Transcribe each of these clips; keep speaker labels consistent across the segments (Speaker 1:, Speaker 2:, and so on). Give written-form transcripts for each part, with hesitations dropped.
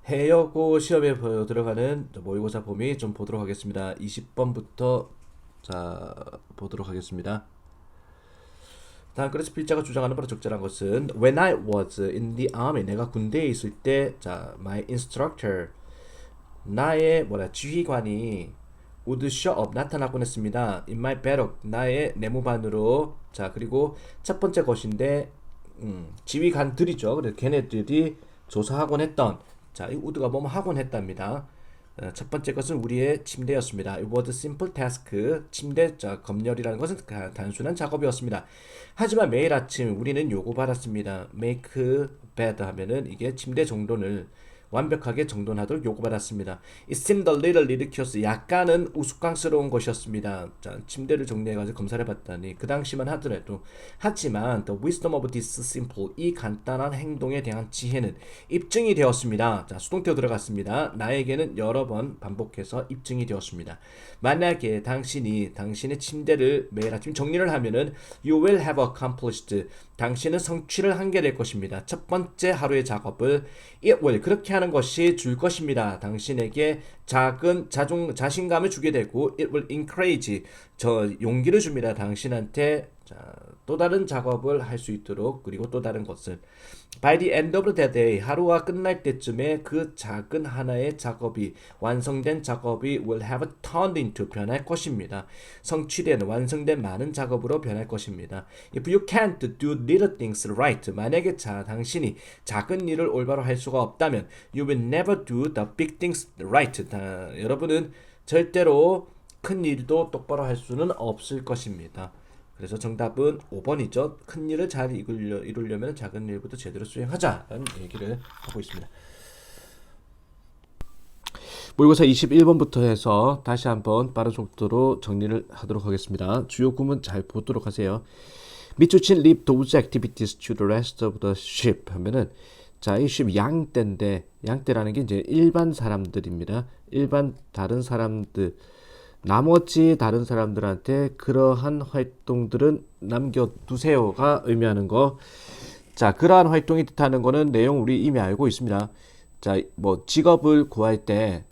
Speaker 1: 해여고 시험에 들어가는 모의고사 범위 좀 보도록 하겠습니다. 20번부터 자 보도록 하겠습니다. 다음 그래서 필자가 주장하는 바로 적절한 것은 When I was in the army 내가 군대에 있을 때 my instructor 나의 지휘관이 would show up 나타나곤 했습니다. In my barrack 나의 내무반으로 그리고 첫 번째 것인데 지휘관들이죠. 그래서 걔네들이 조사하곤 했던 이 would가 뭐뭐 하곤 했답니다. 첫 번째 것은 우리의 침대였습니다. It was a simple task. 침대 검열이라는 것은 단순한 작업이었습니다. 하지만 매일 아침 우리는 요구받았습니다. Make bed 하면은 이게 침대 정돈을 완벽하게 정돈하도록 요구받았습니다. It seemed a little ridiculous. 약간은 우스꽝스러운 것이었습니다. 침대를 정리해가지고 검사를 해봤더니 그 당시만 하더라도 하지만 the wisdom of this simple 이 간단한 행동에 대한 지혜는 입증이 되었습니다. 수동태로 들어갔습니다. 나에게는 여러 번 반복해서 입증이 되었습니다. 만약에 당신의 침대를 매일 아침 정리를 하면은 you will have accomplished 당신은 성취를 한 게 될 것입니다. 첫 번째 하루의 작업을 it will 그렇게 하는 것이 줄 것입니다. 당신에게 작은 자신감을 주게 되고 it will encourage 용기를 줍니다. 당신한테 또 다른 작업을 할 수 있도록 그리고 또 다른 것을 by the end of the day 하루가 끝날 때쯤에 그 작은 하나의 작업이 완성된 작업이 will have turned into 변할 것입니다. 성취된 완성된 많은 작업으로 변할 것입니다. If you can't do little things right 만약에 당신이 작은 일을 올바로 할 수가 없다면 you will never do the big things right 여러분은 절대로 큰 일도 똑바로 할 수는 없을 것입니다. 그래서 정답은 5번이죠. 큰 일을 잘 이루려면 작은 일부터 제대로 수행하자라는 얘기를 하고 있습니다. 모의고사 21번부터 해서 다시 한번 빠른 속도로 정리를 하도록 하겠습니다. 주요 구문 잘 보도록 하세요. 미추친 leave those activities to the rest of the ship 하면은 이 ship 양떼인데 양떼라는 게 이제 일반 사람들입니다. 일반 다른 사람들 나머지 다른 사람들한테 그러한 활동들은 남겨두세요가 의미하는 거. 그러한 활동이 뜻하는 거는 내용 우리 이미 알고 있습니다. 직업을 구할 때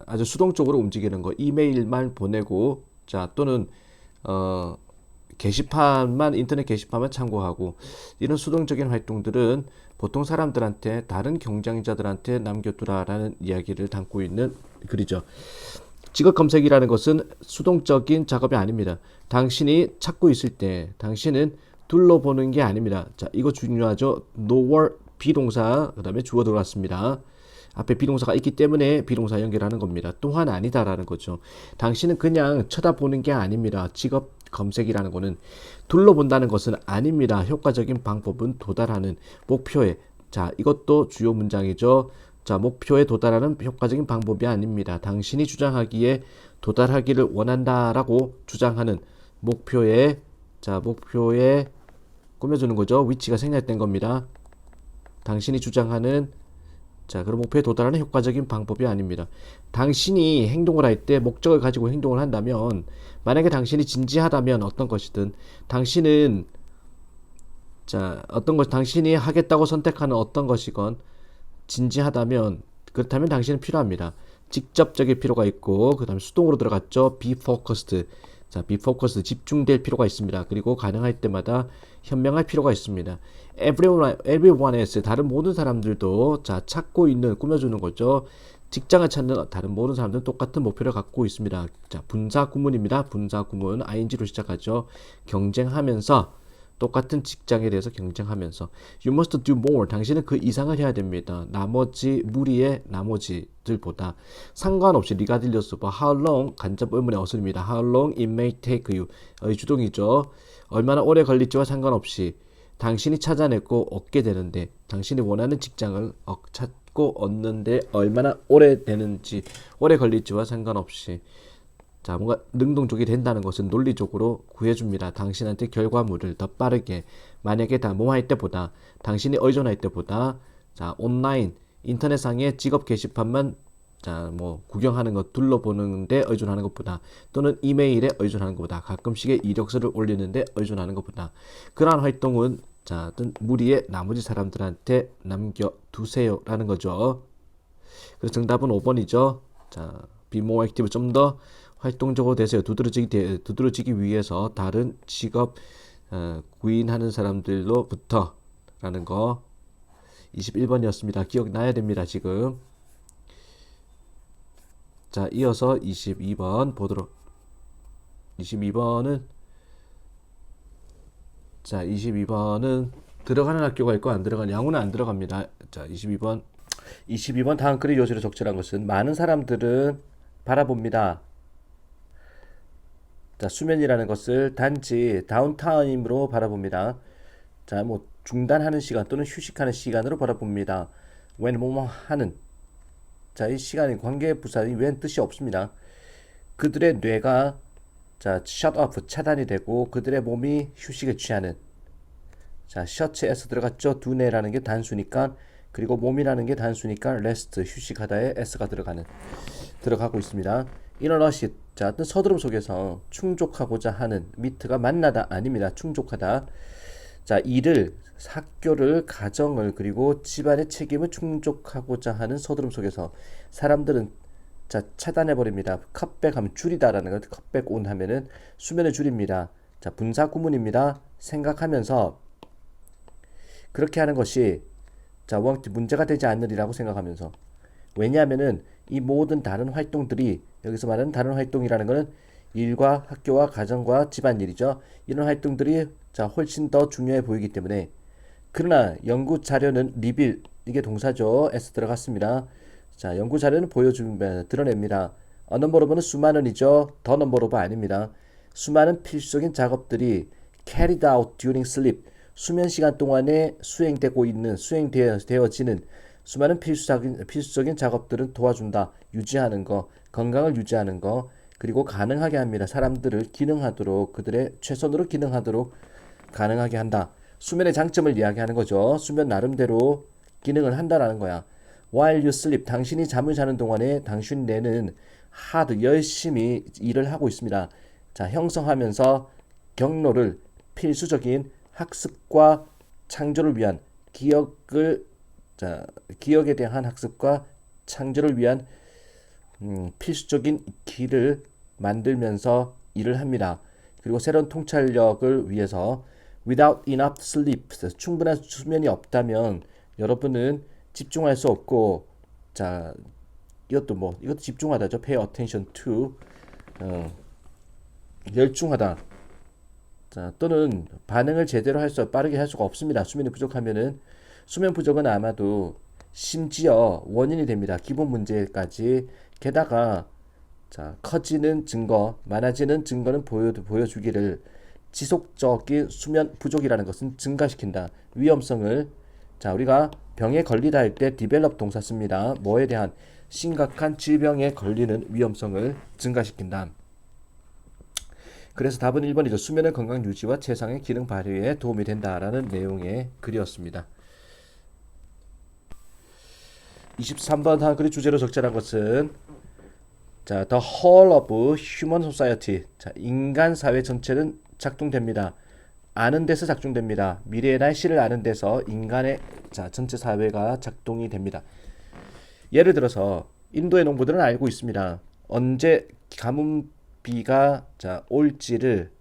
Speaker 1: 아주 수동적으로 움직이는 거, 이메일만 보내고 또는 인터넷 게시판만 참고하고 이런 수동적인 활동들은 보통 사람들한테 다른 경쟁자들한테 남겨두라라는 이야기를 담고 있는 글이죠. 직업 검색이라는 것은 수동적인 작업이 아닙니다. 당신이 찾고 있을 때 당신은 둘러보는 게 아닙니다. 이거 중요하죠. nor 비동사 그 다음에 주어 들어갔습니다. 앞에 비동사가 있기 때문에 비동사 연결하는 겁니다. 또한 아니다라는 거죠. 당신은 그냥 쳐다보는 게 아닙니다. 직업 검색이라는 거는 둘러본다는 것은 아닙니다. 효과적인 방법은 도달하는 목표에 이것도 주요 문장이죠. 목표에 도달하는 효과적인 방법이 아닙니다. 당신이 주장하기에 도달하기를 원한다라고 주장하는 목표에 꾸며주는 거죠. 위치가 생략된 겁니다. 당신이 주장하는 그런 목표에 도달하는 효과적인 방법이 아닙니다. 당신이 행동을 할 때 목적을 가지고 행동을 한다면 만약에 당신이 진지하다면 어떤 것이든 당신은 당신이 하겠다고 선택하는 어떤 것이건 진지하다면 그렇다면 당신은 필요합니다. 직접적일 필요가 있고 그 다음에 수동으로 들어갔죠. be focused be focused 집중될 필요가 있습니다. 그리고 가능할 때마다 현명할 필요가 있습니다. everyone else 다른 모든 사람들도 찾고 있는 꾸며주는 거죠. 직장을 찾는 다른 모든 사람들은 똑같은 목표를 갖고 있습니다. 분사 구문입니다. 분사 구문 ing로 시작하죠. 경쟁하면서 똑같은 직장에 대해서 경쟁하면서 You must do more. 당신은 그 이상을 해야 됩니다. 무리의 나머지들보다 상관없이 regardless of how long 간접 의문의 어순입니다. How long it may take you. 주동이죠. 얼마나 오래 걸릴지와 상관없이 당신이 찾아내고 얻게 되는데 당신이 원하는 직장을 찾고 얻는데 얼마나 오래 걸릴지와 상관없이 뭔가 능동적이 된다는 것은 논리적으로 구해줍니다. 당신한테 결과물을 더 빠르게 만약에 뭐할 때보다 당신이 의존할 때보다 온라인 인터넷상의 직업 게시판만 구경하는 것 둘러보는데 의존하는 것보다 또는 이메일에 의존하는 것보다 가끔씩의 이력서를 올리는데 의존하는 것보다 그러한 활동은 무리의 나머지 사람들한테 남겨두세요라는 거죠. 그래서 정답은 5번이죠. 자, be more active, 좀 더 활동적으로 되세요. 두드러지기 위해서 다른 직업 구인하는 사람들로부터 라는 거 21번이었습니다. 기억나야 됩니다. 지금. 자, 이어서 22번 보도록. 22번은 자, 22번은 들어가는 학교가 있고 안 들어가는 양호는 안 들어갑니다. 자, 22번 다음 글의 요지로 적절한 것은 많은 사람들은 바라봅니다. 자, 수면이라는 것을 단지 다운타임으로 바라봅니다. 자, 뭐 중단하는 시간 또는 휴식하는 시간으로 바라봅니다. when 뭐뭐 하는. 자, 이 시간의 관계 부사이 when 뜻이 없습니다. 그들의 뇌가 자, shut off 차단이 되고 그들의 몸이 휴식에 취하는. 자, 셔츠에서 들어갔죠. 두뇌라는 게 단수니까, 그리고 몸이라는 게 단수니까 rest 휴식하다에 s가 들어가고 있습니다. in a rush. 자, 어떤 서두름 속에서 충족하고자 하는. 미트가 만나다 아닙니다. 충족하다. 자, 일을, 학교를, 가정을, 그리고 집안의 책임을 충족하고자 하는 서두름 속에서 사람들은 자, 차단해 버립니다. 컷백 하면 줄이다라는 거. 컷백 온 하면은 수면을 줄입니다. 자, 분사 구문입니다. 생각하면서 그렇게 하는 것이 자, 문제가 되지 않으리라고 생각하면서. 왜냐하면은 이 모든 다른 활동들이, 여기서 말하는 다른 활동이라는 것은 일과 학교와 가정과 집안일이죠. 이런 활동들이 자, 훨씬 더 중요해 보이기 때문에. 그러나 연구 자료는 리빌, 이게 동사죠. s 들어갔습니다. 자, 연구 자료는 드러냅니다. A number of는 수많은이죠. The number of 아닙니다. 수많은 필수적인 작업들이 carried out during sleep, 수면 시간 동안에 수행되어지는 수많은 필수적인 작업들은 도와준다. 유지하는 거, 건강을 유지하는 거, 그리고 가능하게 합니다. 사람들을 기능하도록, 그들의 최선으로 기능하도록 가능하게 한다. 수면의 장점을 이야기하는 거죠. 수면 나름대로 기능을 한다라는 거야. While you sleep, 당신이 잠을 자는 동안에 당신 뇌는 hard, 열심히 일을 하고 있습니다. 자, 형성하면서 경로를 필수적인 학습과 창조를 위한 기억에 대한 학습과 창조를 위한 필수적인 길을 만들면서 일을 합니다. 그리고 새로운 통찰력을 위해서 without enough sleep, 충분한 수면이 없다면 여러분은 집중할 수 없고, 자, 이것도 집중하다죠. pay attention to, 열중하다. 자, 또는 반응을 제대로 빠르게 할 수가 없습니다. 수면이 부족하면은. 수면 부족은 아마도 심지어 원인이 됩니다. 기본 문제까지. 게다가 자, 커지는 증거, 많아지는 증거는 보여주기를 지속적인 수면 부족이라는 것은 증가시킨다. 위험성을. 자, 우리가 병에 걸리다 할 때 develop 동사 씁니다. 뭐에 대한 심각한 질병에 걸리는 위험성을 증가시킨다. 그래서 답은 1번이죠. 수면의 건강 유지와 최상의 기능 발휘에 도움이 된다라는 내용의 글이었습니다. 23번 한 글의 주제로 적절한 것은 자, the whole of human society. 자, 인간 사회 전체는 작동됩니다. 아는 데서 작동됩니다. 미래의 날씨를 아는 데서 인간의 자, 전체 사회가 작동이 됩니다. 예를 들어서 인도의 농부들은 알고 있습니다. 언제 가뭄비가 자, 올지를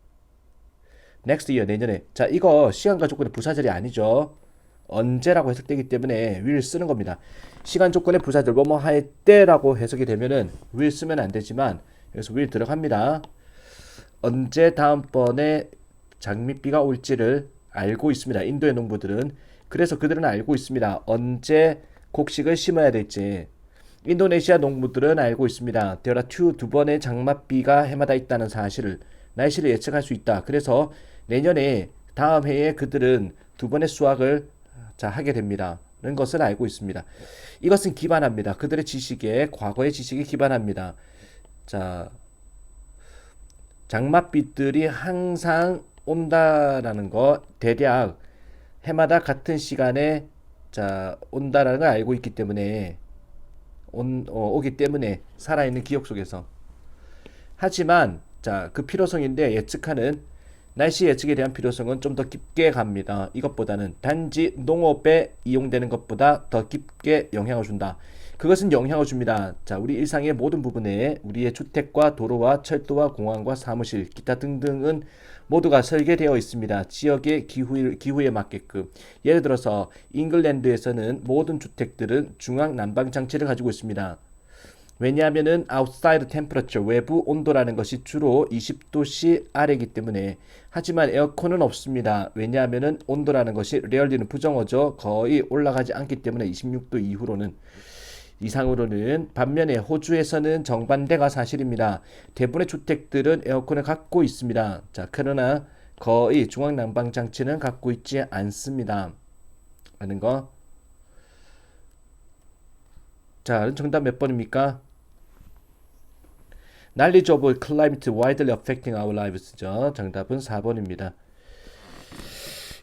Speaker 1: next year, 내년에. 자, 이거 시간과 조건의 부사절이 아니죠. 언제라고 해석되기 때문에 will 쓰는 겁니다. 시간 조건의 부사절 뭐뭐 할 때라고 해석이 되면은 will 쓰면 안 되지만 여기서 will 들어갑니다. 언제 다음번에 장밋비가 올지를 알고 있습니다. 인도의 농부들은. 그래서 그들은 알고 있습니다. 언제 곡식을 심어야 될지. 인도네시아 농부들은 알고 있습니다. There are 두 번의 장맛비가 해마다 있다는 사실을, 날씨를 예측할 수 있다. 그래서 내년에 다음 해에 그들은 두 번의 수확을 자, 하게 됩니다. 는 것을 알고 있습니다. 이것은 기반합니다. 그들의 지식에, 과거의 지식에 기반합니다. 자, 장맛비들이 항상 온다라는 거, 대략 해마다 같은 시간에 자, 온다라는 걸 알고 있기 때문에 오기 때문에 살아있는 기억 속에서. 하지만 자, 그 필요성인데 예측하는 날씨 예측에 대한 필요성은 좀 더 깊게 갑니다. 이것보다는 단지 농업에 이용되는 것보다 더 깊게 영향을 준다. 그것은 영향을 줍니다. 자, 우리 일상의 모든 부분에 우리의 주택과 도로와 철도와 공항과 사무실, 기타 등등은 모두가 설계되어 있습니다. 지역의 기후에 맞게끔. 예를 들어서 잉글랜드에서는 모든 주택들은 중앙 난방 장치를 가지고 있습니다. 왜냐하면은 outside temperature 외부 온도라는 것이 주로 20도씨 아래이기 때문에. 하지만 에어컨은 없습니다. 왜냐하면은 온도라는 것이 rarely는 부정어죠. 거의 올라가지 않기 때문에 26도 이상으로는. 반면에 호주에서는 정반대가 사실입니다. 대부분의 주택들은 에어컨을 갖고 있습니다. 자, 그러나 거의 중앙 난방 장치는 갖고 있지 않습니다. 하는 거. 자, 정답 몇 번입니까? Knowledge of climate widely affecting our lives죠. 정답은 4번입니다.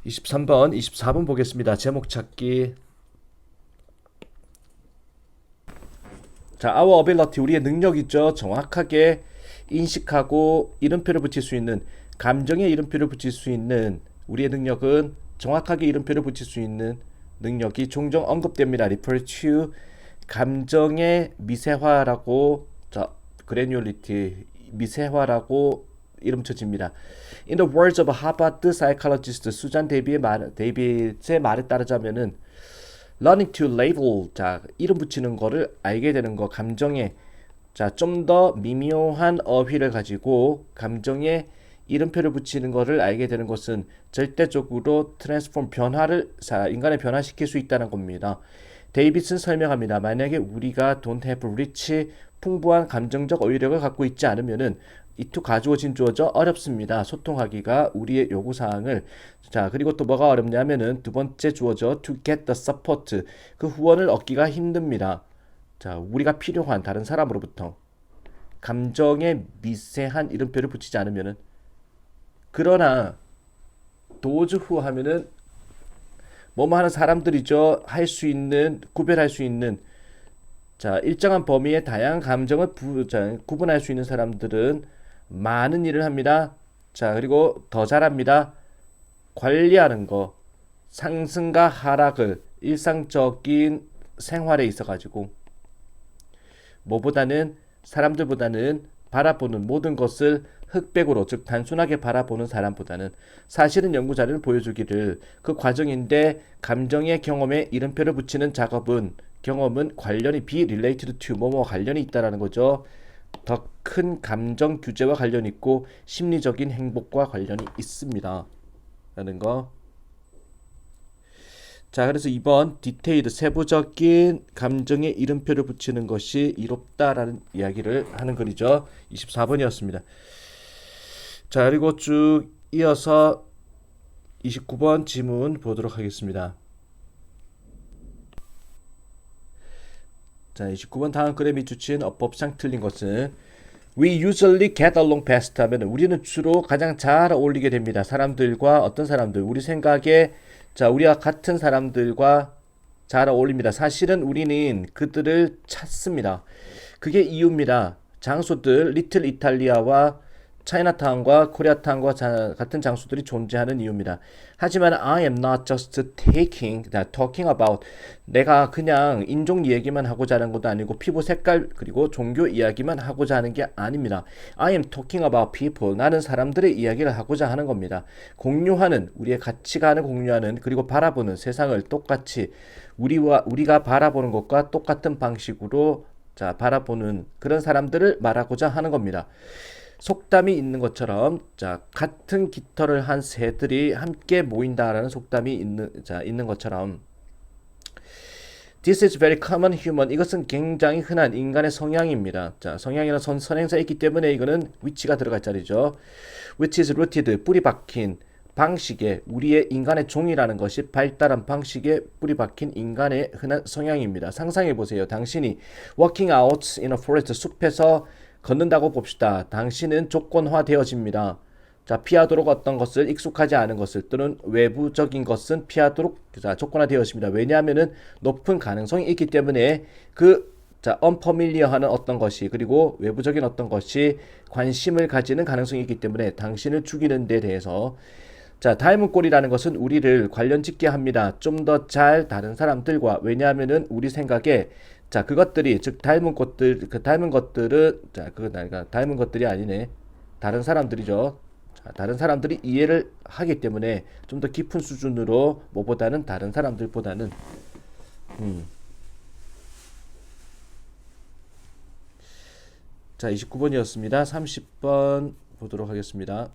Speaker 1: 23번, 24번 보겠습니다. 제목 찾기. 자, our ability, 우리의 능력이죠. 정확하게 인식하고 이름표를 붙일 수 있는, 감정에 이름표를 붙일 수 있는 우리의 능력은 정확하게 이름표를 붙일 수 있는 능력이 종종 언급됩니다. refer to 감정의 미세화라고, 자, granularity, 미세화라고 이름 쳐집니다. In the words of Harvard psychologist 수잔 데이빗의 말에 따르자면은 learning to label, 자, 이름 붙이는 거를 알게 되는 거, 감정에, 자, 좀 더 미묘한 어휘를 가지고 감정에 이름표를 붙이는 것을 알게 되는 것은 절대적으로 트랜스폼 변화를, 인간을 변화시킬 수 있다는 겁니다. 데이빗은 설명합니다. 만약에 우리가 don't have rich, 풍부한 감정적 어휘력을 갖고 있지 않으면은 이투 가주어진 주어져 어렵습니다. 소통하기가 우리의 요구사항을. 자, 그리고 또 뭐가 어렵냐면은 두 번째 주어져 to get the support, 그 후원을 얻기가 힘듭니다. 자, 우리가 필요한 다른 사람으로부터 감정에 미세한 이름표를 붙이지 않으면은. 그러나 도즈후 하면은 뭐뭐 하는 사람들이죠. 할 수 있는, 구별할 수 있는, 자, 일정한 범위의 다양한 감정을 구분할 수 있는 사람들은 많은 일을 합니다. 자, 그리고 더 잘합니다. 관리하는 거, 상승과 하락을 일상적인 생활에 있어가지고 뭐보다는, 사람들보다는 바라보는 모든 것을 흑백으로, 즉 단순하게 바라보는 사람보다는. 사실은 연구자료는 보여주기를 그 과정인데 감정의 경험에 이름표를 붙이는 경험은 관련이 be related to 뭐뭐 관련이 있다라는 거죠. 더 큰 감정 규제와 관련이 있고 심리적인 행복과 관련이 있습니다. 라는 거. 자, 그래서 2번 디테일드, 세부적인 감정에 이름표를 붙이는 것이 이롭다라는 이야기를 하는 글이죠. 24번이었습니다. 자, 그리고 쭉 이어서 29번 지문 보도록 하겠습니다. 자, 29번 다음 글에 밑줄친 어법상 틀린 것은 We usually get along best 하면 우리는 주로 가장 잘 어울리게 됩니다. 사람들과, 어떤 사람들, 우리 생각에, 자, 우리와 같은 사람들과 잘 어울립니다. 사실은 우리는 그들을 찾습니다. 그게 이유입니다. 장소들, 리틀 이탈리아와 차이나타운과 코리아타운과 같은 장소들이 존재하는 이유입니다. 하지만 I am not just talking about, 내가 그냥 인종 얘기만 하고자 하는 것도 아니고 피부 색깔 그리고 종교 이야기만 하고자 하는 게 아닙니다. I am talking about people, 나는 사람들의 이야기를 하고자 하는 겁니다. 공유하는, 우리의 가치관을 공유하는, 그리고 바라보는 세상을 똑같이 우리가 바라보는 것과 똑같은 방식으로, 자, 바라보는 그런 사람들을 말하고자 하는 겁니다. 속담이 있는 것처럼, 자, 같은 깃털을 한 새들이 함께 모인다라는 속담이 있는 것처럼 This is very common human, 이것은 굉장히 흔한 인간의 성향입니다. 자, 성향이라는 선행사에 있기 때문에 이거는 which가 들어갈 자리죠. Which is rooted, 뿌리 박힌 방식에, 우리의 인간의 종이라는 것이 발달한 방식에 뿌리 박힌 인간의 흔한 성향입니다. 상상해 보세요. 당신이 walking out in a forest, 숲에서 걷는다고 봅시다. 당신은 조건화되어집니다. 자, 피하도록 어떤 것을, 익숙하지 않은 것을 또는 외부적인 것은 피하도록, 자, 조건화되어집니다. 왜냐하면은 높은 가능성이 있기 때문에 그 자, unfamiliar하는 어떤 것이 그리고 외부적인 어떤 것이 관심을 가지는 가능성이 있기 때문에 당신을 죽이는 데 대해서 자, 닮은 꼴이라는 것은 우리를 관련 짓게 합니다. 좀 더 잘 다른 사람들과 왜냐하면은 우리 생각에 자, 그것들이 즉 닮은 것들 그 닮은 것들은 자, 그러니까 닮은 것들이 아니네. 다른 사람들이죠. 자, 다른 사람들이 이해를 하기 때문에 좀 더 깊은 수준으로 뭐보다는 다른 사람들보다는 자, 29번이었습니다. 30번 보도록 하겠습니다.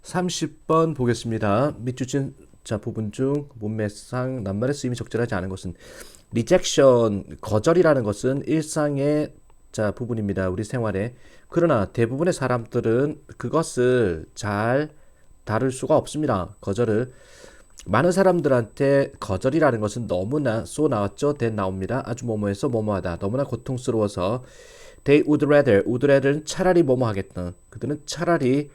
Speaker 1: 30번 보겠습니다. 밑줄친 자 부분 중 문맥상 낱말의 쓰임이 적절하지 않은 것은 rejection 거절이라는 것은 일상의 자 부분입니다. 우리 생활에 그러나 대부분의 사람들은 그것을 잘 다룰 수가 없습니다. 거절을 많은 사람들한테 거절이라는 것은 너무나 쏘 나왔죠. 된 나옵니다. 아주 뭐뭐해서 뭐뭐하다. 너무나 고통스러워서 they would rather는 차라리 뭐뭐 하겠다. 그들은 차라리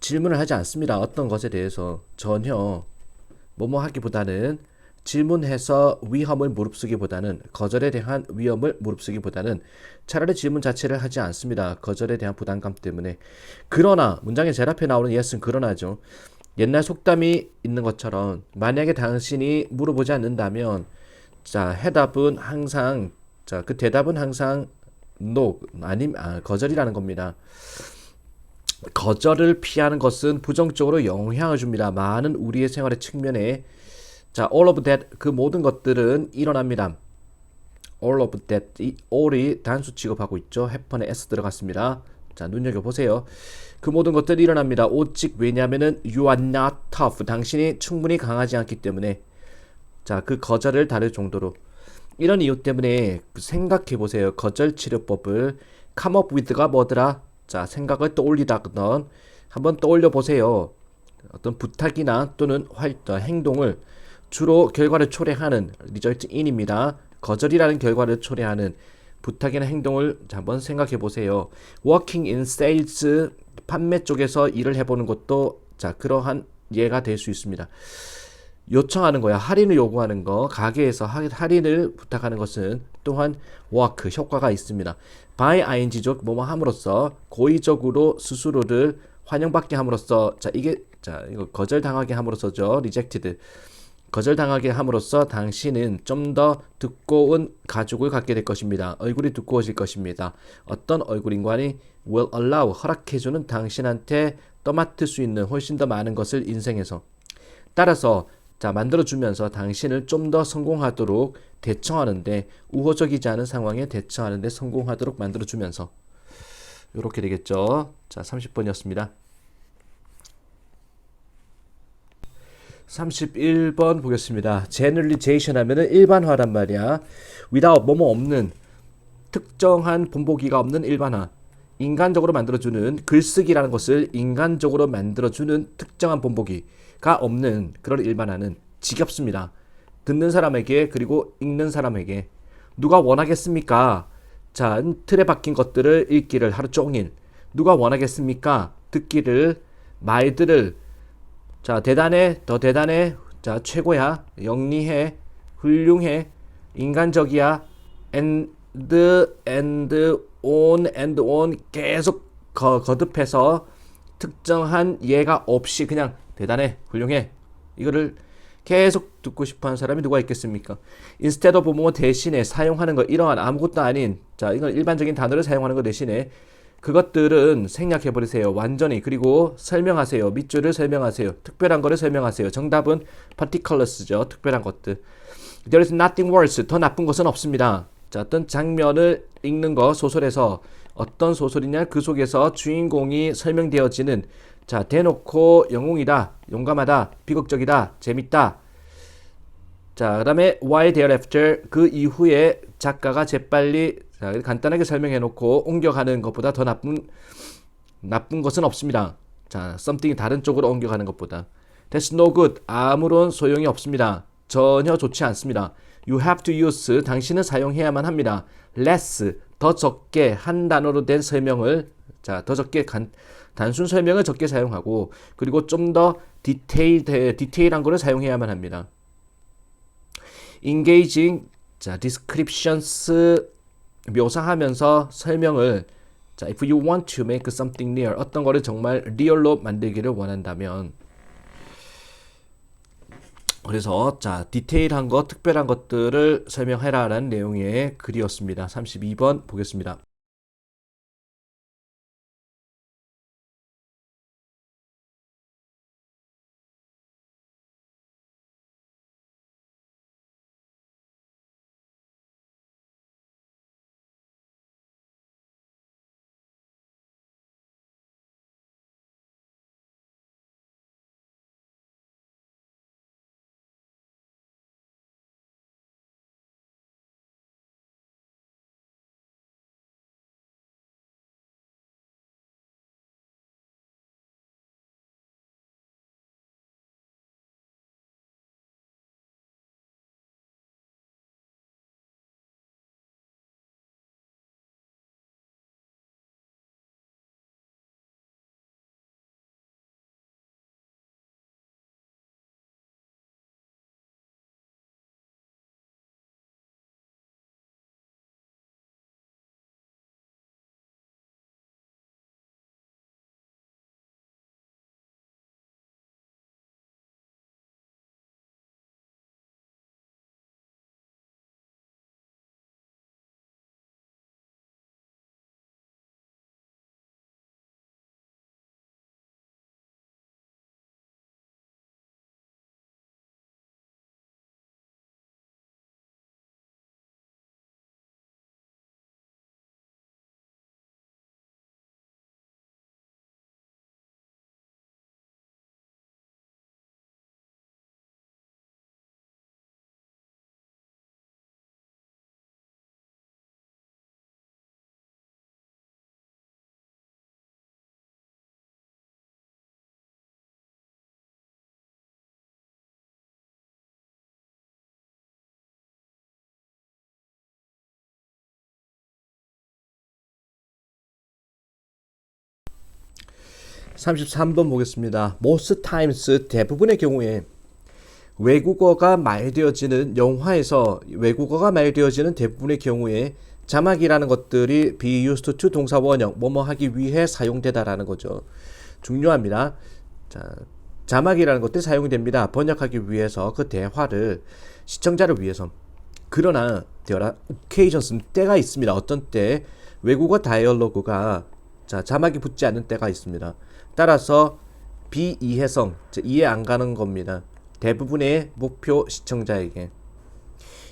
Speaker 1: 질문을 하지 않습니다. 어떤 것에 대해서 전혀 뭐뭐 하기보다는 질문해서 위험을 무릅쓰기보다는 거절에 대한 위험을 무릅쓰기보다는 차라리 질문 자체를 하지 않습니다. 거절에 대한 부담감 때문에. 그러나 문장의 제일 앞에 나오는 yes는 그러나죠. 옛날 속담이 있는 것처럼 만약에 당신이 물어보지 않는다면 자 해답은 항상 자 그 대답은 항상 no 거절이라는 겁니다. 거절을 피하는 것은 부정적으로 영향을 줍니다. 많은 우리의 생활의 측면에 자 all of that 그 모든 것들은 일어납니다. all of that 이 all이 단수 취급하고 있죠. 해펀에 s 들어갔습니다. 자 눈여겨보세요. 그 모든 것들이 일어납니다. 오직 왜냐하면은 you are not tough 당신이 충분히 강하지 않기 때문에 자 그 거절을 다룰 정도로 이런 이유 때문에 생각해보세요. 거절 치료법을 come up with가 뭐더라? 자 생각을 떠올리다던 한번 떠올려 보세요. 어떤 부탁이나 또는 행동을 주로 결과를 초래하는 result in입니다. 거절이라는 결과를 초래하는 부탁이나 행동을 한번 생각해 보세요. working in sales 판매 쪽에서 일을 해보는 것도 자 그러한 예가 될 수 있습니다. 요청하는 거야. 할인을 요구하는 거. 가게에서 할인을 부탁하는 것은 또한 work 효과가 있습니다. by ing적 뭐뭐 함으로써 고의적으로 스스로를 환영받게 함으로써 자 이게 자 이거 거절당하게 함으로써죠. rejected 거절당하게 함으로써 당신은 좀 더 두꺼운 가죽을 갖게 될 것입니다. 얼굴이 두꺼워질 것입니다. 어떤 얼굴인관이 will allow 허락해주는 당신한테 떠맡을 수 있는 훨씬 더 많은 것을 인생에서 따라서 자 만들어주면서 당신을 좀 더 성공하도록 대처하는데 우호적이지 않은 상황에 대처하는데 성공하도록 만들어주면서 이렇게 되겠죠. 자 30번이었습니다. 31번 보겠습니다. generalization 하면은 일반화란 말이야. without 뭐뭐 없는 특정한 본보기가 없는 일반화. 인간적으로 만들어주는 글쓰기라는 것을 인간적으로 만들어주는 특정한 본보기가 없는 그런 일반화는 지겹습니다. 듣는 사람에게 그리고 읽는 사람에게 누가 원하겠습니까? 자 틀에 박힌 것들을 읽기를 하루 종일 누가 원하겠습니까? 듣기를 말들을 자 대단해 더 대단해 자 최고야 영리해 훌륭해 인간적이야 and on 계속 거듭해서 특정한 예가 없이 그냥 대단해 훌륭해 이거를 계속 듣고 싶어하는 사람이 누가 있겠습니까? instead of 뭐 대신에 사용하는 거 이러한 아무것도 아닌 자 이건 일반적인 단어를 사용하는 거 대신에 그것들은 생략해버리세요. 완전히. 그리고 설명하세요. 밑줄을 설명하세요. 특별한 거를 설명하세요. 정답은 particulars죠. 특별한 것들. There is nothing worse. 더 나쁜 것은 없습니다. 자, 어떤 장면을 읽는 거 소설에서 어떤 소설이냐 그 속에서 주인공이 설명되어지는 자 대놓고 영웅이다. 용감하다. 비극적이다. 재밌다. 자, 그 다음에 why thereafter 그 이후에 작가가 재빨리 자, 간단하게 설명해놓고 옮겨가는 것보다 더 나쁜 것은 없습니다. 자, something이 다른 쪽으로 옮겨가는 것보다. That's no good. 아무런 소용이 없습니다. 전혀 좋지 않습니다. You have to use. 당신은 사용해야만 합니다. less. 더 적게 한 단어로 된 설명을 자, 더 적게 단순 설명을 적게 사용하고 그리고 좀 더 디테일한 거를 사용해야만 합니다. engaging 자 descriptions 묘사하면서 설명을 자 if you want to make something real 어떤 거를 정말 리얼로 만들기를 원한다면 그래서 자 디테일한 것 특별한 것들을 설명해라 라는 내용의 글이었습니다. 32번 보겠습니다. (33번) 보겠습니다. Most times 대부분의 경우에 외국어가 말되어지는 영화에서 외국어가 말되어지는 대부분의 경우에 자막이라는 것들이 be used to 동사 원형 뭐뭐 하기 위해 사용되다라는 거죠. 중요합니다. 자, 자막이라는 것들이 사용됩니다. 번역하기 위해서 그 대화를 시청자를 위해서. 그러나 there are occasions 때가 있습니다. 어떤 때 외국어 다이얼로그가 자, 자막이 붙지 않는 때가 있습니다. 따라서 비이해성, 이해 안 가는 겁니다. 대부분의 목표 시청자에게.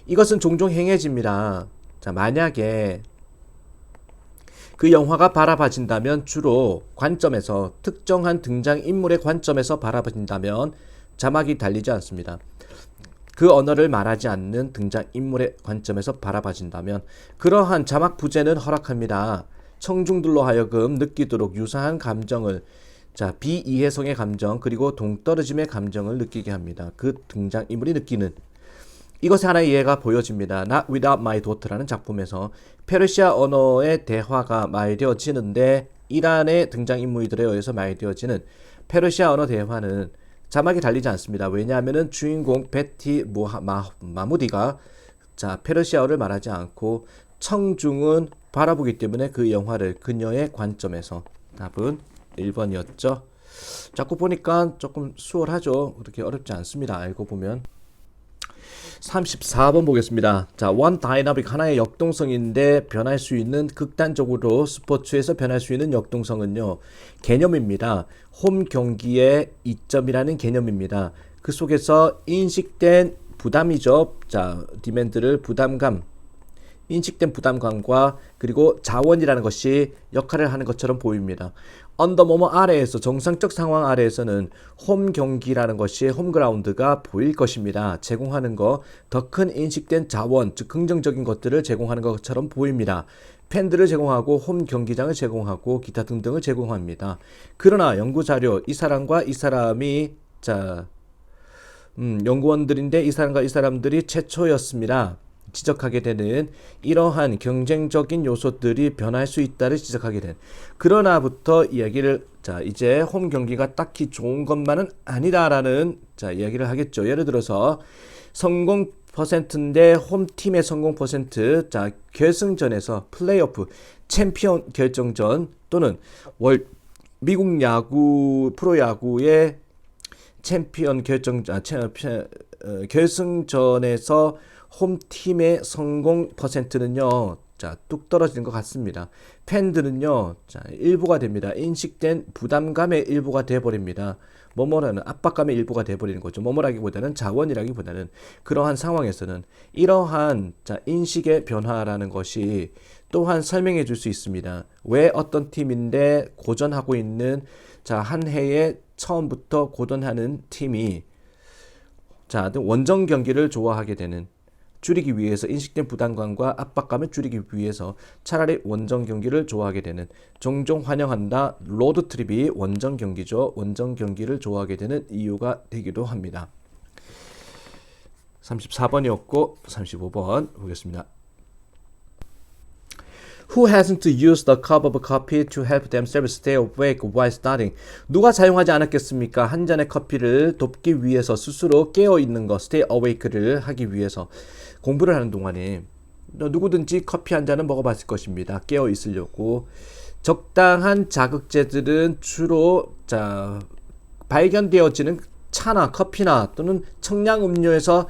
Speaker 1: 이것은 종종 행해집니다. 자, 만약에 그 영화가 바라봐진다면 주로 관점에서 특정한 등장인물의 관점에서 바라봐진다면 자막이 달리지 않습니다. 그 언어를 말하지 않는 등장인물의 관점에서 바라봐진다면 그러한 자막 부재는 허락합니다. 청중들로 하여금 느끼도록 유사한 감정을 자 비이해성의 감정 그리고 동떨어짐의 감정을 느끼게 합니다. 그 등장인물이 느끼는 이것의 하나의 예가 보여집니다. Not Without My Daughter라는 작품에서 페르시아 언어의 대화가 말되어지는데 이란의 등장인물들에 의해서 말되어지는 페르시아 언어 대화는 자막이 달리지 않습니다. 왜냐하면 주인공 베티 마무디가 자 페르시아어를 말하지 않고 청중은 바라보기 때문에 그 영화를 그녀의 관점에서 답은 1번이었죠. 자꾸 보니까 조금 수월하죠. 그렇게 어렵지 않습니다. 알고 보면. 34번 보겠습니다. 자, one dynamic 하나의 역동성인데 변할 수 있는 극단적으로 스포츠에서 변할 수 있는 역동성은요. 개념입니다. 홈 경기의 이점이라는 개념입니다. 그 속에서 인식된 부담이죠. 자, 디맨드를 부담감 인식된 부담감과 그리고 자원이라는 것이 역할을 하는 것처럼 보입니다. 언더 뭐뭐 아래에서 정상적 상황 아래에서는 홈 경기라는 것이 홈그라운드가 보일 것입니다. 제공하는 거 더 큰 인식된 자원 즉 긍정적인 것들을 제공하는 것처럼 보입니다. 팬들을 제공하고 홈 경기장을 제공하고 기타 등등을 제공합니다. 그러나 연구자료 이 사람과 이 사람이 자 연구원들인데 이 사람과 이 사람들이 최초였습니다. 지적하게 되는 이러한 경쟁적인 요소들이 변할 수 있다를 지적하게 된 그러나부터 이야기를 자 이제 홈 경기가 딱히 좋은 것만은 아니다라는 자 이야기를 하겠죠. 예를 들어서 성공 퍼센트인데 홈팀의 성공 퍼센트, 자 결승전에서 플레이오프 챔피언 결정전 또는 미국 야구 프로야구의 챔피언 결승전에서 홈팀의 성공 퍼센트는요, 자, 뚝 떨어지는 것 같습니다. 팬들은요, 자, 일부가 됩니다. 인식된 부담감의 일부가 돼버립니다. 뭐뭐라는 압박감의 일부가 돼버리는 거죠. 뭐뭐라기보다는 자원이라기보다는 그러한 상황에서는 이러한 자, 인식의 변화라는 것이 또한 설명해 줄 수 있습니다. 왜 어떤 팀인데 고전하고 있는 자, 한 해에 처음부터 고전하는 팀이 자, 원정 경기를 좋아하게 되는 줄이기 위해서 인식된 부담감과 압박감을 줄이기 위해서 차라리 원정 경기를 좋아하게 되는 종종 환영한다. 로드트립이 원정 경기죠. 원정 경기를 좋아하게 되는 이유가 되기도 합니다. 34번이었고 35번 보겠습니다. Who hasn't used the cup of coffee to help themselves stay awake while studying? 누가 사용하지 않았겠습니까? 한 잔의 커피를 돕기 위해서 스스로 깨어있는 거, stay awake를 하기 위해서 공부를 하는 동안에 누구든지 커피 한 잔은 먹어봤을 것입니다. 깨어있으려고. 적당한 자극제들은 주로 자 발견되어지는 차나 커피나 또는 청량음료에서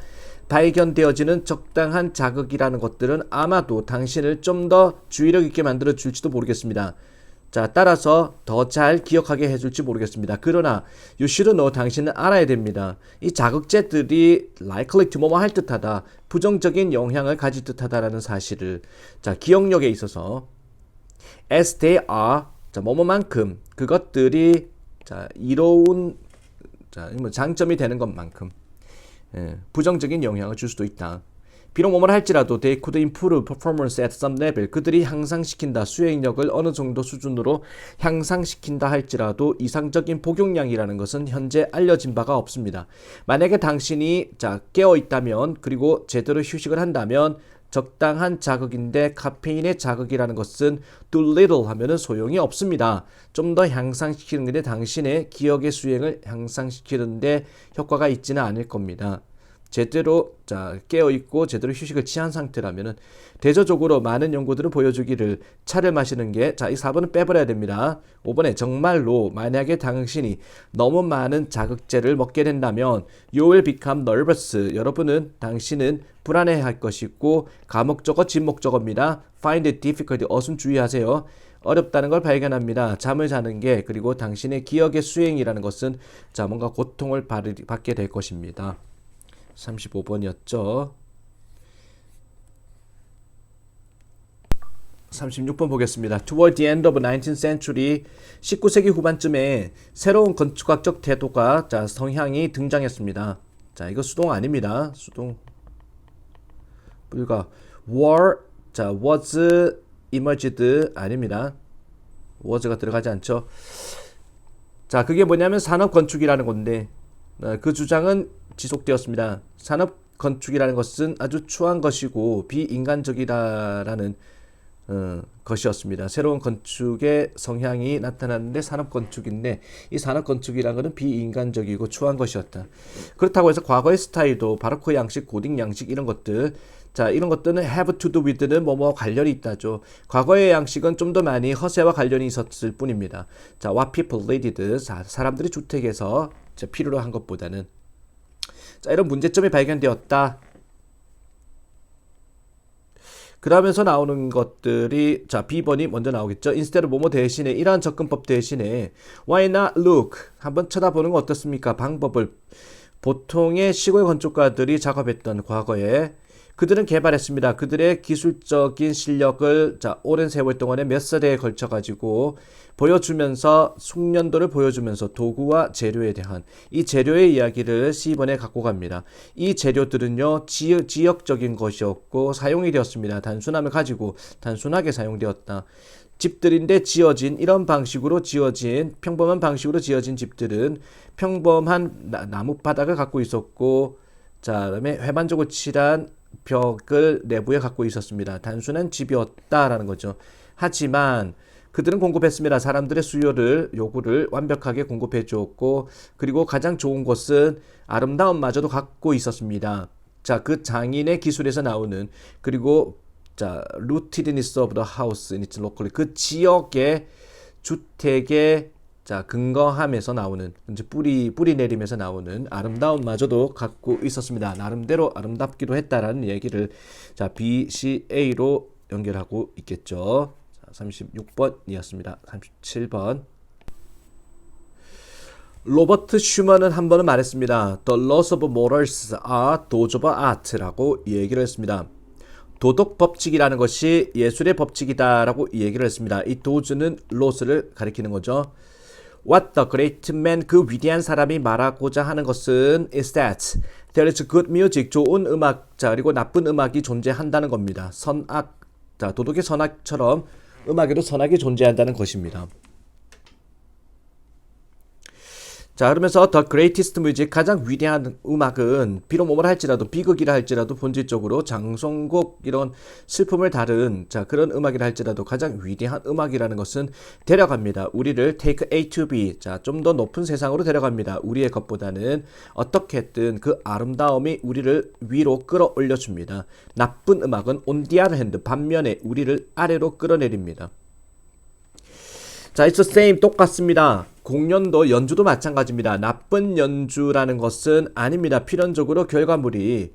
Speaker 1: 발견되어지는 적당한 자극이라는 것들은 아마도 당신을 좀 더 주의력 있게 만들어 줄지도 모르겠습니다. 자, 따라서 더 잘 기억하게 해줄지 모르겠습니다. 그러나 you should know, 당신은 알아야 됩니다. 이 자극제들이 likely to 뭐뭐 할 듯하다, 부정적인 영향을 가질 듯하다라는 사실을 자 기억력에 있어서 as they are, 자 뭐뭐만큼 그것들이 자 이로운 자 장점이 되는 것만큼 부정적인 영향을 줄 수도 있다. 비록 뭐뭐를 할지라도 they could improve performance at some level, 그들이 향상시킨다, 수행력을 어느 정도 수준으로 향상시킨다 할지라도 이상적인 복용량이라는 것은 현재 알려진 바가 없습니다. 만약에 당신이 자 깨어있다면 그리고 제대로 휴식을 한다면 적당한 자극인데 카페인의 자극이라는 것은 too little 하면은 소용이 없습니다. 좀 더 향상시키는 데 당신의 기억의 수행을 향상시키는데 효과가 있지는 않을 겁니다. 제대로 자 깨어있고 제대로 휴식을 취한 상태라면은 대조적으로 많은 연구들을 보여주기를 차를 마시는 게 자 이 4번은 빼버려야 됩니다. 5번에 정말로 만약에 당신이 너무 많은 자극제를 먹게 된다면 you will become nervous, 여러분은 당신은 불안해할 것이고 가목적어 진목적어입니다. find it difficult, 어순 주의하세요. 어렵다는 걸 발견합니다. 잠을 자는 게, 그리고 당신의 기억의 수행이라는 것은 자 뭔가 고통을 받게 될 것입니다. 35번이었죠. 36번 보겠습니다. Toward the end of 19th century, 19세기 후반쯤에 새로운 건축학적 태도가 자 성향이 등장했습니다. 자 이거 수동 아닙니다. 수동 불가. 자 was emerged 아닙니다. was가 들어가지 않죠. 자 그게 뭐냐면 산업 건축이라는 건데 그 주장은 지속되었습니다. 산업 건축이라는 것은 아주 추한 것이고 비인간적이다라는 것이었습니다. 새로운 건축의 성향이 나타났는데 산업 건축인데 이 산업 건축이라는 것은 비인간적이고 추한 것이었다. 그렇다고 해서 과거의 스타일도 바로크 양식, 고딕 양식 이런 것들 자 이런 것들은 have to do with는 뭐뭐 관련이 있다죠. 과거의 양식은 좀 더 많이 허세와 관련이 있었을 뿐입니다. 자 what people needed, 사람들이 주택에서 필요로 한 것보다는 자 이런 문제점이 발견되었다. 그러면서 나오는 것들이 자 B번이 먼저 나오겠죠. instead 뭐뭐 대신에 이러한 접근법 대신에 why not look, 한번 쳐다보는 거 어떻습니까? 방법을 보통의 시골 건축가들이 작업했던 과거에 그들은 개발했습니다. 그들의 기술적인 실력을 자 오랜 세월 동안에 몇 세대에 걸쳐 가지고 보여주면서 숙련도를 보여주면서 도구와 재료에 대한 이 재료의 이야기를 C번에 갖고 갑니다. 이 재료들은요 지역적인 것이었고 사용이 되었습니다. 단순함을 가지고 단순하게 사용되었다. 집들인데 지어진 이런 방식으로 지어진 평범한 방식으로 지어진 집들은 평범한 나무 바닥을 갖고 있었고 자 그다음에 회반적으로 칠한 벽을 내부에 갖고 있었습니다. 단순한 집이었다라는 거죠. 하지만 그들은 공급했습니다. 사람들의 수요를 요구를 완벽하게 공급해 주었고 그리고 가장 좋은 것은 아름다움마저도 갖고 있었습니다. 자, 그 장인의 기술에서 나오는 그리고 자, rootedness of the house in its locally 그 지역의 주택의 자, 근거함에서 나오는 이제 뿌리 내림에서 나오는 아름다움마저도 갖고 있었습니다. 나름대로 아름답기도 했다라는 얘기를 자, BCA로 연결하고 있겠죠. 자, 36번이었습니다. 37번. 로버트 슈먼은 한 번은 말했습니다. The laws of morals are those of art라고 얘기를 했습니다. 도덕 법칙이라는 것이 예술의 법칙이다라고 얘기를 했습니다. 이 does는 laws를 가리키는 거죠. What the great man 그 위대한 사람이 말하고자 하는 것은 is that there is good music 좋은 음악 자 그리고 나쁜 음악이 존재한다는 겁니다. 선악 자 도덕의 선악처럼 음악에도 선악이 존재한다는 것입니다. 자 그러면서 The Greatest Music 가장 위대한 음악은 비록 뭐라 할지라도 비극이라 할지라도 본질적으로 장송곡 이런 슬픔을 다룬 자 그런 음악이라 할지라도 가장 위대한 음악이라는 것은 데려갑니다. 우리를 take A to B 자 좀 더 높은 세상으로 데려갑니다. 우리의 것보다는 어떻게든 그 아름다움이 우리를 위로 끌어올려 줍니다. 나쁜 음악은 on the other hand 반면에 우리를 아래로 끌어내립니다. 자, it's the same 똑같습니다. 공연도 연주도 마찬가지입니다. 나쁜 연주라는 것은 아닙니다. 필연적으로 결과물이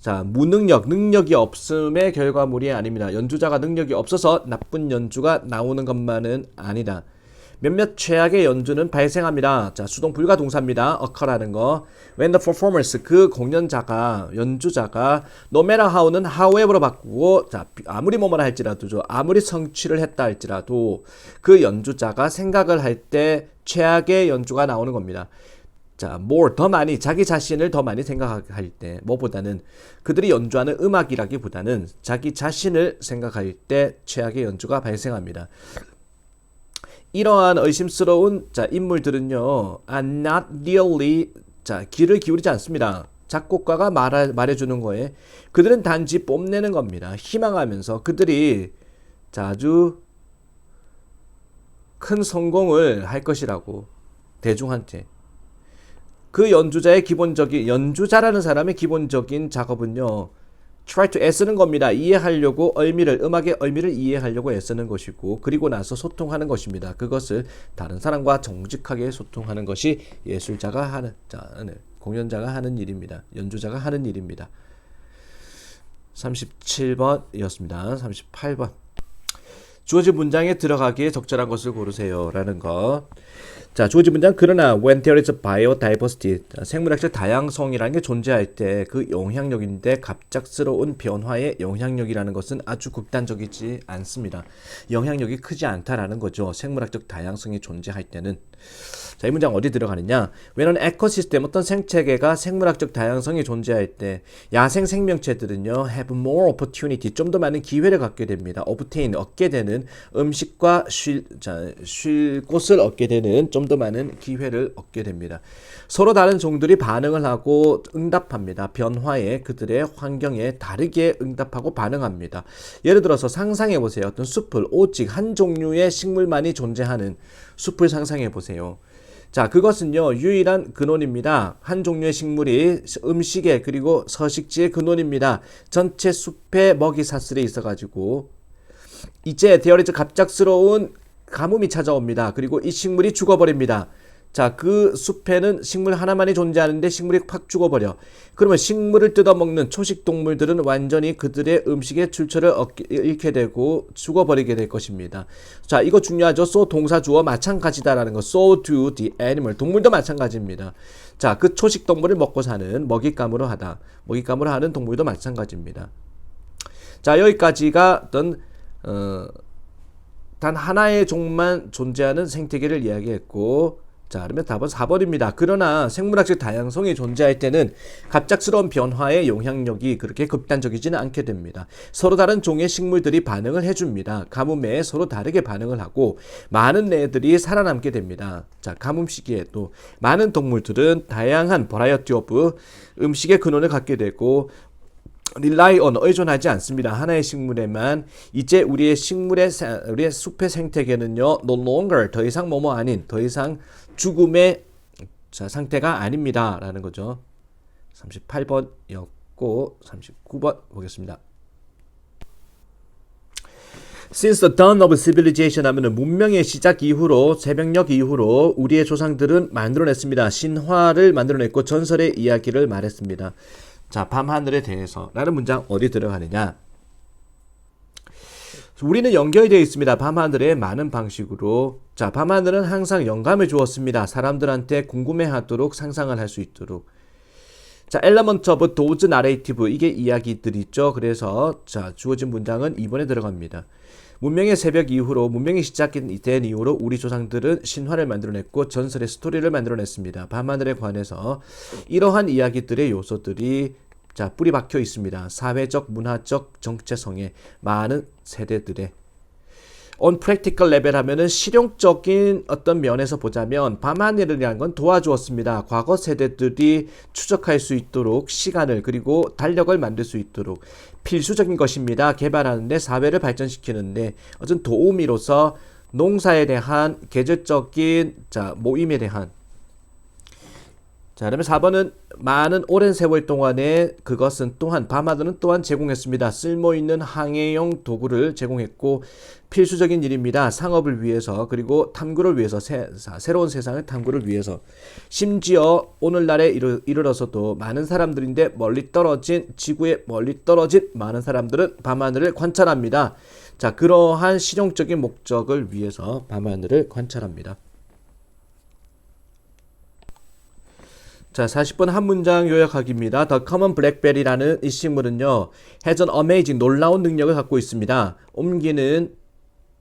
Speaker 1: 자 무능력, 능력이 없음의 결과물이 아닙니다. 연주자가 능력이 없어서 나쁜 연주가 나오는 것만은 아니다. 몇몇 최악의 연주는 발생합니다. 자, 수동 불가 동사입니다. occur라는 거. When the performance 그 공연자가 연주자가 no matter how는 however로 바꾸고 자, 아무리 뭐뭐라 할지라도죠. 아무리 성취를 했다 할지라도 그 연주자가 생각을 할 때 최악의 연주가 나오는 겁니다. 자, more 더 많이 자기 자신을 더 많이 생각할 때 뭐보다는 그들이 연주하는 음악이라기보다는 자기 자신을 생각할 때 최악의 연주가 발생합니다. 이러한 의심스러운 자 인물들은요, are not really 자 귀를 기울이지 않습니다. 작곡가가 말해주는 거에 그들은 단지 뽐내는 겁니다. 희망하면서 그들이 자, 아주 큰 성공을 할 것이라고 대중한테 그 연주자의 기본적인 연주자라는 사람의 기본적인 작업은요. try to 애쓰는 겁니다. 이해하려고 음악의 의미를 이해하려고 애쓰는 것이고 그리고 나서 소통하는 것입니다. 그것을 다른 사람과 정직하게 소통하는 것이 예술자가 하는 공연자가 하는 일입니다. 연주자가 하는 일입니다. 37번이었습니다. 38번. 주어진 문장에 들어가기에 적절한 것을 고르세요. 라는 것. 자, 주어진 문장 그러나 when there is biodiversity 생물학적 다양성이라는 게 존재할 때 그 영향력인데 갑작스러운 변화의 영향력이라는 것은 아주 극단적이지 않습니다. 영향력이 크지 않다라는 거죠. 생물학적 다양성이 존재할 때는. 자, 이 문장 어디 들어가느냐? When an ecosystem 어떤 생태계가 생물학적 다양성이 존재할 때 야생 생명체들은요 have more opportunity 좀 더 많은 기회를 갖게 됩니다. obtain 얻게 되는 음식과 쉴 곳을 얻게 되는 좀 더 많은 기회를 얻게 됩니다. 서로 다른 종들이 반응을 하고 응답합니다. 변화에 그들의 환경에 다르게 응답하고 반응합니다. 예를 들어서 상상해 보세요. 어떤 숲을 오직 한 종류의 식물만이 존재하는 숲을 상상해 보세요. 자, 그것은요 유일한 근원입니다. 한 종류의 식물이 음식에 그리고 서식지의 근원입니다. 전체 숲에 먹이 사슬에 있어가지고 이제 데어리즈 갑작스러운 가뭄이 찾아옵니다. 그리고 이 식물이 죽어버립니다. 자, 그 숲에는 식물 하나만이 존재하는데 식물이 팍 죽어버려. 그러면 식물을 뜯어먹는 초식동물들은 완전히 그들의 음식의 출처를 잃게 되고 죽어버리게 될 것입니다. 자, 이거 중요하죠. so 동사 주어 마찬가지다라는 거. so do the animal. 동물도 마찬가지입니다. 자, 그 초식동물을 먹고 사는 먹잇감으로 하는 동물도 마찬가지입니다. 자, 여기까지가 어떤 단 하나의 종만 존재하는 생태계를 이야기했고 자, 그러면 답은 4번입니다. 그러나 생물학적 다양성이 존재할 때는 갑작스러운 변화의 영향력이 그렇게 극단적이지는 않게 됩니다. 서로 다른 종의 식물들이 반응을 해줍니다. 가뭄에 서로 다르게 반응을 하고 많은 애들이 살아남게 됩니다. 자, 가뭄 시기에도 많은 동물들은 다양한 버라이어티 오브 음식의 근원을 갖게 되고 rely on 의존하지 않습니다. 하나의 식물에만. 이제 우리의 숲의 생태계는요 no longer 더 이상 뭐뭐 아닌 더 이상 죽음의 상태가 아닙니다 라는 거죠. 38번이었고 있고 39번 보겠습니다. Since the dawn of civilization 하면은 문명의 시작 이후로 새벽녘 이후로 우리의 조상들은 만들어냈습니다. 신화를 만들어냈고 전설의 이야기를 말했습니다. 자, 밤하늘에 대해서 라는 문장 어디 들어가느냐? 우리는 연결이 되어 있습니다. 밤하늘에 많은 방식으로. 자, 밤하늘은 항상 영감을 주었습니다. 사람들한테 궁금해하도록 상상을 할 수 있도록. 자, element of those narrative 이게 이야기들이죠. 그래서 자, 주어진 문장은 2번에 들어갑니다. 문명의 새벽 이후로 문명이 시작된 이후로 우리 조상들은 신화를 만들어냈고 전설의 스토리를 만들어냈습니다. 밤하늘에 관해서 이러한 이야기들의 요소들이 자, 뿌리 박혀 있습니다. 사회적, 문화적 정체성의 많은 세대들의 on practical level 하면은 실용적인 어떤 면에서 보자면 밤하늘이라는 건 도와주었습니다. 과거 세대들이 추적할 수 있도록 시간을 그리고 달력을 만들 수 있도록 필수적인 것입니다. 개발하는데 사회를 발전시키는데 어떤 도우미로서 농사에 대한 계절적인 자, 모임에 대한 자, 그러면 4번은 많은 오랜 세월 동안에 그것은 또한 밤하늘은 또한 제공했습니다. 쓸모있는 항해용 도구를 제공했고 필수적인 일입니다. 상업을 위해서 그리고 탐구를 위해서 새로운 세상의 탐구를 위해서 심지어 오늘날에 이르러서도 많은 사람들인데 멀리 떨어진 지구에 멀리 떨어진 많은 사람들은 밤하늘을 관찰합니다. 자, 그러한 실용적인 목적을 위해서 밤하늘을 관찰합니다. 자, 40번 한 문장 요약하기입니다. The common blackberry라는 이 식물은요, has an amazing 놀라운 능력을 갖고 있습니다. 옮기는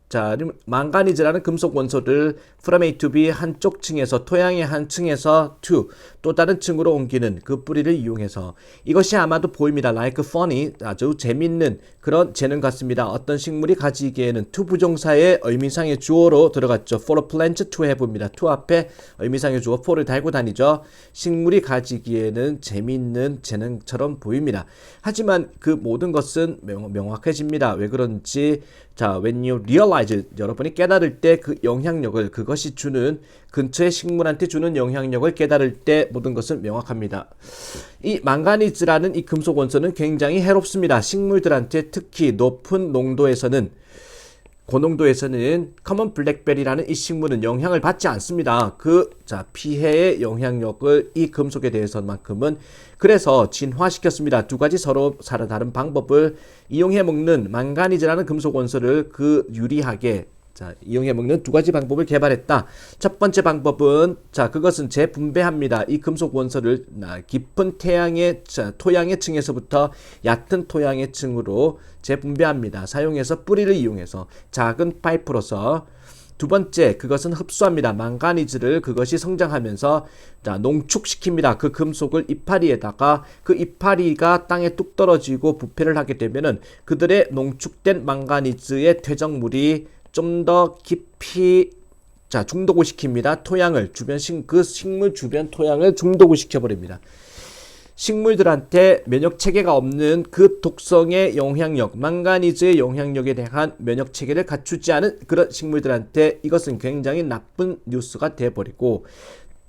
Speaker 1: 자, 망가니즈라는 금속 원소를 from A to B 한쪽 층에서 토양의 한 층에서 to 또 다른 층으로 옮기는 그 뿌리를 이용해서 이것이 아마도 보입니다. like funny 아주 재밌는 그런 재능 같습니다. 어떤 식물이 가지기에는 to 부정사의 의미상의 주어로 들어갔죠. for a plant to have입니다. to 앞에 의미상의 주어 for를 달고 다니죠. 식물이 가지기에는 재밌는 재능처럼 보입니다. 하지만 그 모든 것은 명확해집니다. 왜 그런지 자, when you realize 여러분이 깨달을 때 그 영향력을 그것이 주는 근처의 식물한테 주는 영향력을 깨달을 때 모든 것은 명확합니다. 이 망가니즈라는 이 금속 원소는 굉장히 해롭습니다. 식물들한테 특히 높은 농도에서는 고농도에서는 커먼 블랙베리라는 이 식물은 영향을 받지 않습니다. 자, 피해의 영향력을 이 금속에 대해서만큼은 그래서 진화시켰습니다. 두 가지 서로 다른 방법을 이용해 먹는 망가니즈라는 금속 원소를 유리하게 자, 이용해 먹는 두 가지 방법을 개발했다. 첫 번째 방법은 자, 그것은 재분배합니다. 이 금속 원소를 깊은 토양의 층에서부터 얕은 토양의 층으로 재분배합니다. 사용해서 뿌리를 이용해서 작은 파이프로서 두 번째, 그것은 흡수합니다. 망가니즈를 그것이 성장하면서 자, 농축시킵니다. 그 금속을 이파리에다가 그 이파리가 땅에 뚝 떨어지고 부패를 하게 되면은 그들의 농축된 망가니즈의 퇴적물이 좀 더 깊이 자, 중독을 시킵니다. 토양을 그 식물 주변 토양을 중독을 시켜버립니다. 식물들한테 면역 체계가 없는 그 독성의 영향력, 망가니즈의 영향력에 대한 면역 체계를 갖추지 않은 그런 식물들한테 이것은 굉장히 나쁜 뉴스가 돼버리고,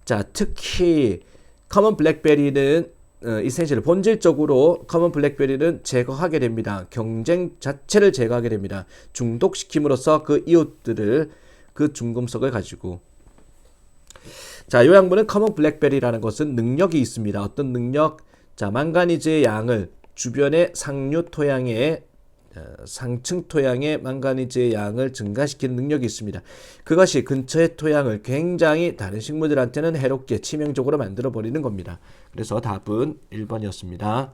Speaker 1: 자, 특히 커먼 블랙베리는 이센셜 본질적으로 커먼 블랙베리는 제거하게 됩니다. 경쟁 자체를 제거하게 됩니다. 중독시킴으로써 그 이웃들을 그 중금속을 가지고 자, 요약문은 커먼 블랙베리라는 것은 능력이 있습니다. 어떤 능력? 자, 망가니즈의 양을 주변의 상류 토양의 상층 토양의 망가니즈의 양을 증가시키는 능력이 있습니다. 그것이 근처의 토양을 굉장히 다른 식물들한테는 해롭게 치명적으로 만들어 버리는 겁니다. 그래서 답은 1번이었습니다.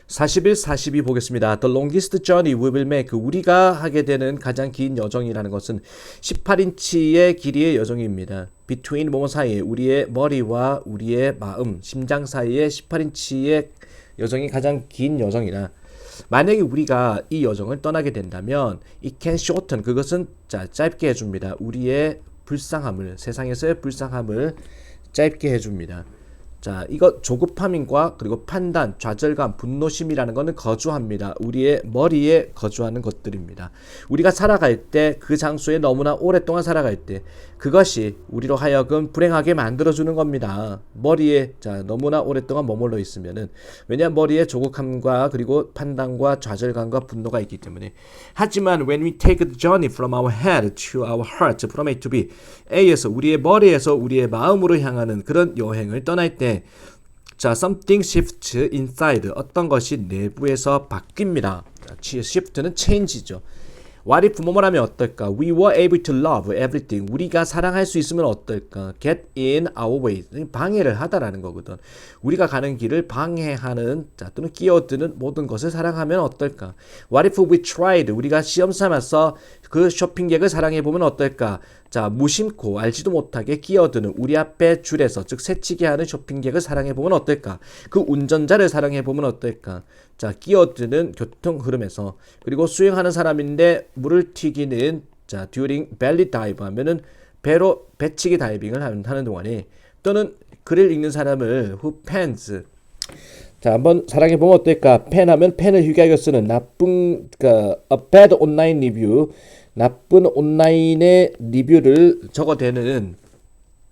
Speaker 1: 41, 42 보겠습니다. The longest journey we will make. 우리가 하게 되는 가장 긴 여정이라는 것은 18인치의 길이의 여정입니다. Between 뭐뭐 사이, 우리의 머리와 우리의 마음, 심장 사이의 18인치의 여정이 가장 긴 여정이라 만약에 우리가 이 여정을 떠나게 된다면 it can shorten, 그것은 짧게 해줍니다. 우리의 불쌍함을, 세상에서의 불쌍함을 짧게 해줍니다. 자, 이거 조급함인과 그리고 판단, 좌절감, 분노심이라는 것은 거주합니다. 우리의 머리에 거주하는 것들입니다. 우리가 살아갈 때 그 장소에 너무나 오랫동안 살아갈 때 그것이 우리로 하여금 불행하게 만들어주는 겁니다. 머리에 자 너무나 오랫동안 머물러 있으면은 왜냐하면 머리에 조급함과 그리고 판단과 좌절감과 분노가 있기 때문에. 하지만 when we take the journey from our head to our heart, from A to B, A에서 우리의 머리에서 우리의 마음으로 향하는 그런 여행을 떠날 때 자, something shifts inside. 어떤 것이 내부에서 바뀝니다. 자, shift는 change죠. What if 뭐뭐라면 어떨까? We were able to love everything. 우리가 사랑할 수 있으면 어떨까? Get in our way. 방해를 하다라는 거거든. 우리가 가는 길을 방해하는 자, 또는 끼어드는 모든 것을 사랑하면 어떨까? What if we tried? 우리가 시험 삼아서 그 쇼핑객을 사랑해보면 어떨까? 자, 무심코 알지도 못하게 끼어드는 우리 앞에 줄에서 즉 새치기 하는 쇼핑객을 사랑해보면 어떨까? 그 운전자를 사랑해보면 어떨까? 자, 끼어드는 교통 흐름에서 그리고 수영하는 사람인데 물을 튀기는 자, during belly dive 하면은 배로 배치기 다이빙을 하는 동안에 또는 글을 읽는 사람을 who pens 자, 한번 사랑해 보면 어떨까? 펜 하면 펜을 휴게하여 쓰는 나쁜 그러니까 a bad online review 나쁜 온라인의 리뷰를 적어대는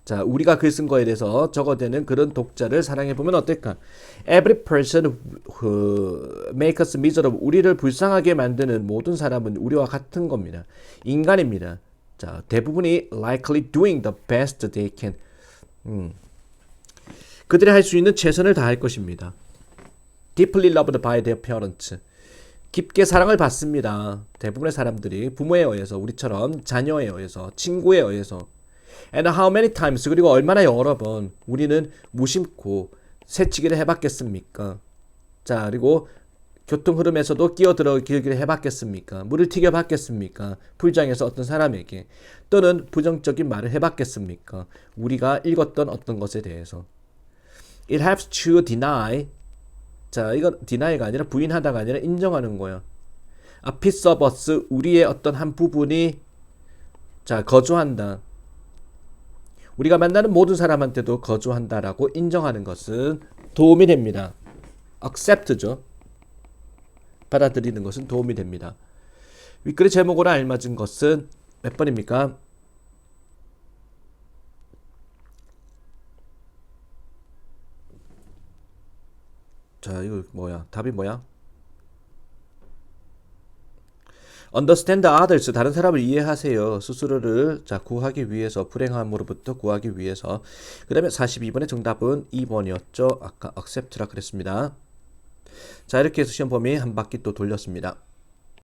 Speaker 1: 자, 우리가 글 쓴 거에 대해서 적어대는 그런 독자를 사랑해 보면 어떨까? Every person who make us miserable. 우리를 불쌍하게 만드는 모든 사람은 우리와 같은 겁니다. 인간입니다. 자, 대부분이 likely doing the best they can. 그들이 할 수 있는 최선을 다할 것입니다. Deeply loved by their parents. 깊게 사랑을 받습니다. 대부분의 사람들이 부모에 의해서 우리처럼 자녀에 의해서 친구에 의해서 And how many times 그리고 얼마나 여러 번 우리는 무심코 새치기를 해봤겠습니까? 자, 그리고 교통 흐름에서도 끼어들어 길기를 해봤겠습니까? 물을 튀겨봤겠습니까? 풀장에서 어떤 사람에게 또는 부정적인 말을 해봤겠습니까? 우리가 읽었던 어떤 것에 대해서 It helps to deny 자, 이건 deni가 아니라 부인하다가 아니라 인정하는 거야. A piece of us 우리의 어떤 한 부분이 자, 거주한다. 우리가 만나는 모든 사람한테도 거주한다라고 인정하는 것은 도움이 됩니다. accept죠. 받아들이는 것은 도움이 됩니다. 윗글의 제목으로 알맞은 것은 몇 번입니까? 자, 이거 뭐야? 답이 뭐야? Understand others. 다른 사람을 이해하세요. 스스로를 자 구하기 위해서 불행함으로부터 구하기 위해서. 그다음에 42번의 정답은 2번이었죠. 아까 accept라 그랬습니다. 자, 이렇게 해서 시험 범위 한 바퀴 또 돌렸습니다.